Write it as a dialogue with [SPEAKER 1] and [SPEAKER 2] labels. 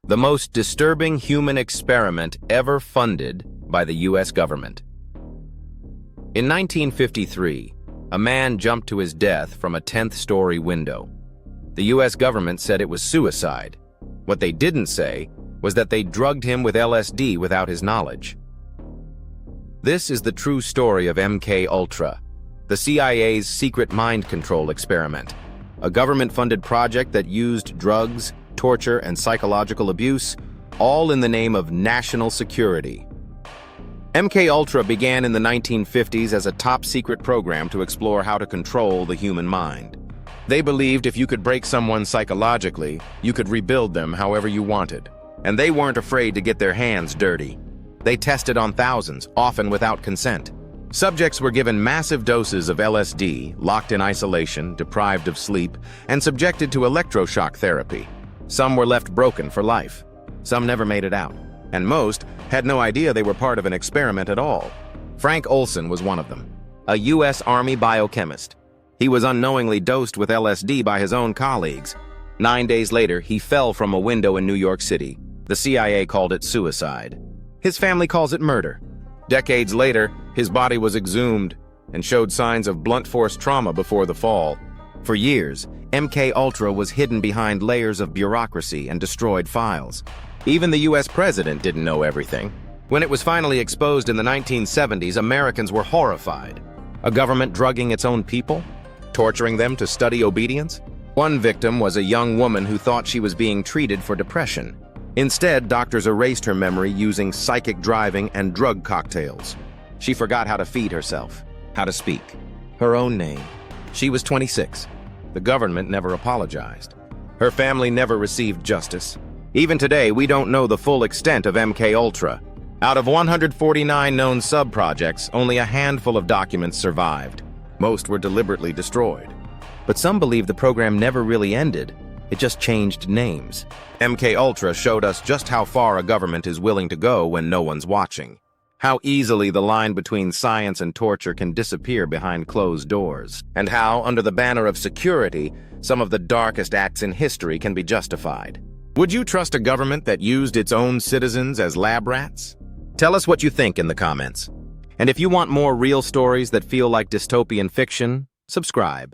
[SPEAKER 1] the most disturbing human experiment ever funded by the U.S. government. In 1953, a man jumped to his death from a 10th-story window. The U.S. government said it was suicide. What they didn't say was that they drugged him with LSD without his knowledge. This is the true story of MK-Ultra, the CIA's secret mind control experiment, a government-funded project that used drugs, torture, and psychological abuse, all in the name of national security. MK-Ultra began in the 1950s as a top-secret program to explore how to control the human mind. They believed if you could break someone psychologically, you could rebuild them however you wanted. And they weren't afraid to get their hands dirty. They tested on thousands, often without consent. Subjects were given massive doses of LSD, locked in isolation, deprived of sleep, and subjected to electroshock therapy. Some were left broken for life. Some never made it out. And most had no idea they were part of an experiment at all. Frank Olson was one of them, a U.S. Army biochemist. He was unknowingly dosed with LSD by his own colleagues. 9 days later, he fell from a window in New York City. The CIA called it suicide. His family calls it murder. Decades later, his body was exhumed and showed signs of blunt force trauma before the fall. For years, MK-Ultra was hidden behind layers of bureaucracy and destroyed files. Even the U.S. president didn't know everything. When it was finally exposed in the 1970s, Americans were horrified. A government drugging its own people? Torturing them to study obedience? One victim was a young woman who thought she was being treated for depression. Instead, doctors erased her memory using psychic driving and drug cocktails. She forgot how to feed herself, how to speak, her own name. She was 26. The government never apologized. Her family never received justice. Even today, we don't know the full extent of MK-Ultra. Out of 149 known sub-projects, only a handful of documents survived. Most were deliberately destroyed. But some believe the program never really ended. It just changed names. MK-Ultra showed us just how far a government is willing to go when no one's watching. How easily the line between science and torture can disappear behind closed doors. And how, under the banner of security, some of the darkest acts in history can be justified. Would you trust a government that used its own citizens as lab rats? Tell us what you think in the comments. And if you want more real stories that feel like dystopian fiction, subscribe.